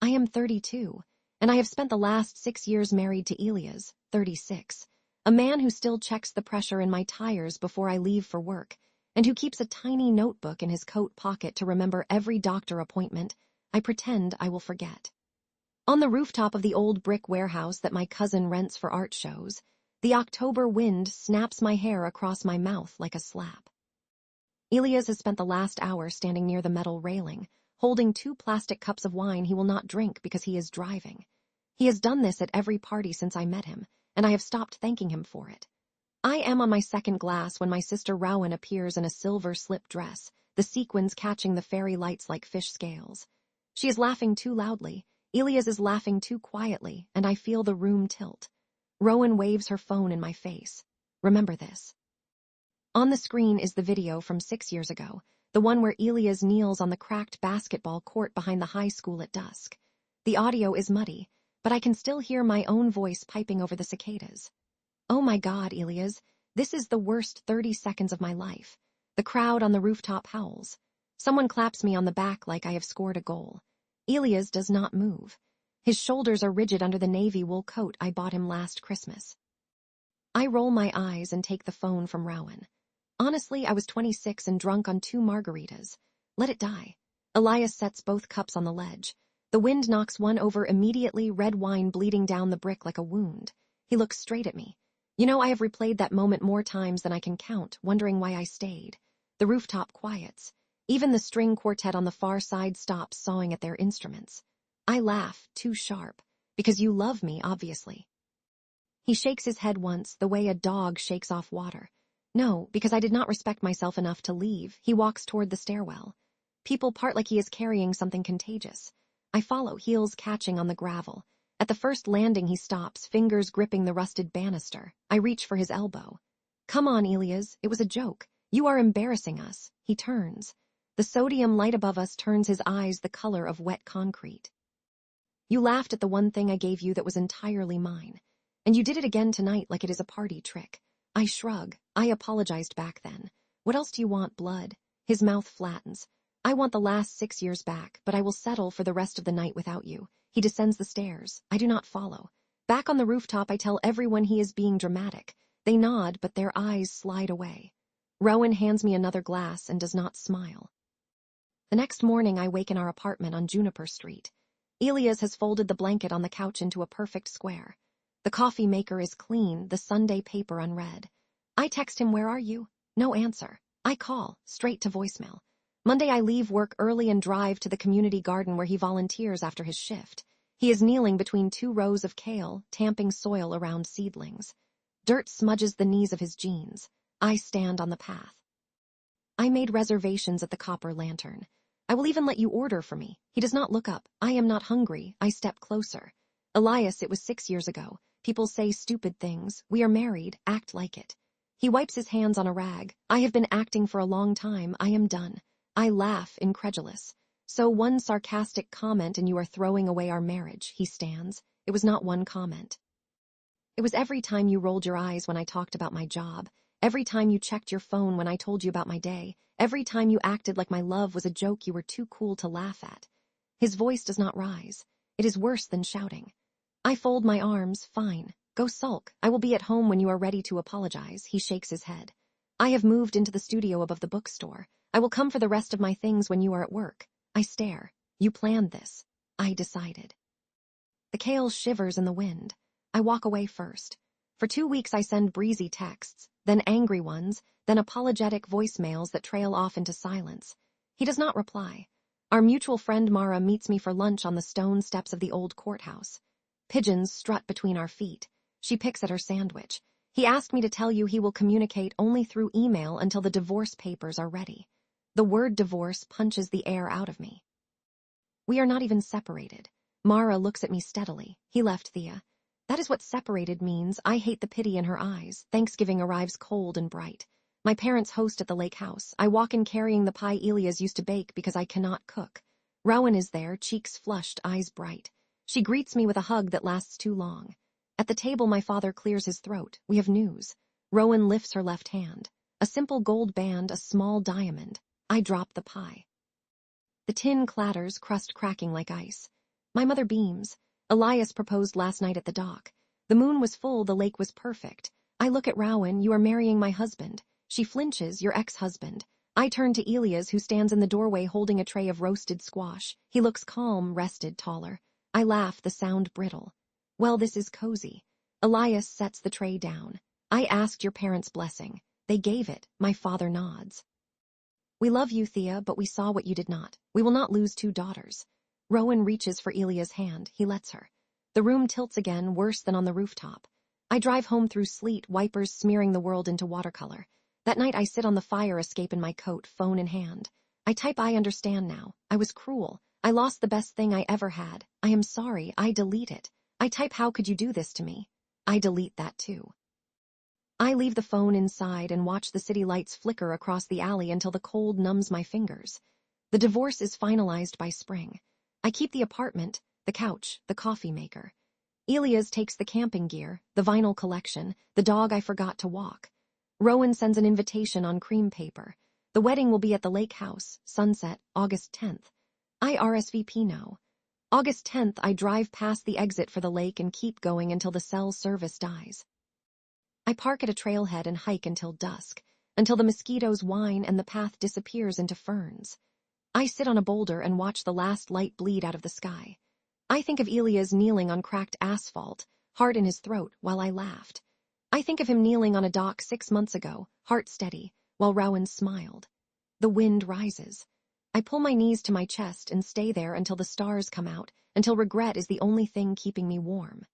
I am 32, and I have spent the last 6 years married to Elias, 36, a man who still checks the pressure in my tires before I leave for work, and who keeps a tiny notebook in his coat pocket to remember every doctor appointment I pretend I will forget. On the rooftop of the old brick warehouse that my cousin rents for art shows, the October wind snaps my hair across my mouth like a slap. Elias has spent the last hour standing near the metal railing, holding 2 plastic cups of wine he will not drink because he is driving. He has done this at every party since I met him, and I have stopped thanking him for it. I am on my second glass when my sister Rowan appears in a silver slip dress, the sequins catching the fairy lights like fish scales. She is laughing too loudly, Elias is laughing too quietly, and I feel the room tilt. Rowan waves her phone in my face. Remember this. On the screen is the video from 6 years ago, the one where Elias kneels on the cracked basketball court behind the high school at dusk. The audio is muddy, but I can still hear my own voice piping over the cicadas. Oh my God, Elias, this is the worst 30 seconds of my life. The crowd on the rooftop howls. Someone claps me on the back like I have scored a goal. Elias does not move. His shoulders are rigid under the navy wool coat I bought him last Christmas. I roll my eyes and take the phone from Rowan. Honestly, I was 26 and drunk on 2 margaritas. Let it die. Elias sets both cups on the ledge. The wind knocks one over immediately, red wine bleeding down the brick like a wound. He looks straight at me. You know, I have replayed that moment more times than I can count, wondering why I stayed. The rooftop quiets. Even the string quartet on the far side stops sawing at their instruments. I laugh, too sharp. Because you love me, obviously. He shakes his head once, the way a dog shakes off water. No, because I did not respect myself enough to leave. He walks toward the stairwell. People part like he is carrying something contagious. I follow, heels catching on the gravel. At the first landing he stops, fingers gripping the rusted banister. I reach for his elbow. Come on, Elias, it was a joke. You are embarrassing us. He turns. The sodium light above us turns his eyes the color of wet concrete. You laughed at the one thing I gave you that was entirely mine. And you did it again tonight like it is a party trick. I shrug. I apologized back then. What else do you want, blood? His mouth flattens. I want the last 6 years back, but I will settle for the rest of the night without you. He descends the stairs. I do not follow. Back on the rooftop, I tell everyone he is being dramatic. They nod, but their eyes slide away. Rowan hands me another glass and does not smile. The next morning, I wake in our apartment on Juniper Street. Elias has folded the blanket on the couch into a perfect square. The coffee maker is clean, the Sunday paper unread. I text him, "Where are you?" No answer. I call, straight to voicemail. Monday I leave work early and drive to the community garden where he volunteers after his shift. He is kneeling between 2 rows of kale, tamping soil around seedlings. Dirt smudges the knees of his jeans. I stand on the path. I made reservations at the Copper Lantern. I will even let you order for me. He does not look up. I am not hungry. I step closer. Elias, it was 6 years ago. People say stupid things. We are married. Act like it. He wipes his hands on a rag. I have been acting for a long time. I am done. I laugh, incredulous. So one sarcastic comment and you are throwing away our marriage. He stands. It was not one comment. It was every time you rolled your eyes when I talked about my job. Every time you checked your phone when I told you about my day. Every time you acted like my love was a joke you were too cool to laugh at. His voice does not rise. It is worse than shouting. I fold my arms. Fine. Go sulk. I will be at home when you are ready to apologize. He shakes his head. I have moved into the studio above the bookstore. I will come for the rest of my things when you are at work. I stare. You planned this. I decided. The kale shivers in the wind. I walk away first. For 2 weeks I send breezy texts, then angry ones, then apologetic voicemails that trail off into silence. He does not reply. Our mutual friend Mara meets me for lunch on the stone steps of the old courthouse. Pigeons strut between our feet. She picks at her sandwich. He asked me to tell you he will communicate only through email until the divorce papers are ready. The word divorce punches the air out of me. We are not even separated. Mara looks at me steadily. He left Thea. That is what separated means. I hate the pity in her eyes. Thanksgiving arrives cold and bright. My parents host at the lake house. I walk in carrying the pie Elias used to bake because I cannot cook. Rowan is there, cheeks flushed, eyes bright. She greets me with a hug that lasts too long. At the table, my father clears his throat. We have news. Rowan lifts her left hand. A simple gold band, a small diamond. I drop the pie. The tin clatters, crust cracking like ice. My mother beams. Elias proposed last night at the dock. The moon was full, the lake was perfect. I look at Rowan, you are marrying my husband. She flinches, your ex-husband. I turn to Elias, who stands in the doorway holding a tray of roasted squash. He looks calm, rested, taller. I laugh, the sound brittle. Well, this is cozy. Elias sets the tray down. I asked your parents' blessing. They gave it. My father nods. We love you, Thea, but we saw what you did not. We will not lose 2 daughters. Rowan reaches for Elia's hand. He lets her. The room tilts again, worse than on the rooftop. I drive home through sleet, wipers smearing the world into watercolor. That night I sit on the fire escape in my coat, phone in hand. I type, I understand now. I was cruel. I lost the best thing I ever had. I am sorry. I delete it. I type, how could you do this to me? I delete that too. I leave the phone inside and watch the city lights flicker across the alley until the cold numbs my fingers. The divorce is finalized by spring. I keep the apartment, the couch, the coffee maker. Elias takes the camping gear, the vinyl collection, the dog I forgot to walk. Rowan sends an invitation on cream paper. The wedding will be at the lake house, sunset, August 10th. I RSVP no. August 10th, I drive past the exit for the lake and keep going until the cell service dies. I park at a trailhead and hike until dusk, until the mosquitoes whine and the path disappears into ferns. I sit on a boulder and watch the last light bleed out of the sky. I think of Elias kneeling on cracked asphalt, heart in his throat, while I laughed. I think of him kneeling on a dock 6 months ago, heart steady, while Rowan smiled. The wind rises. I pull my knees to my chest and stay there until the stars come out, until regret is the only thing keeping me warm.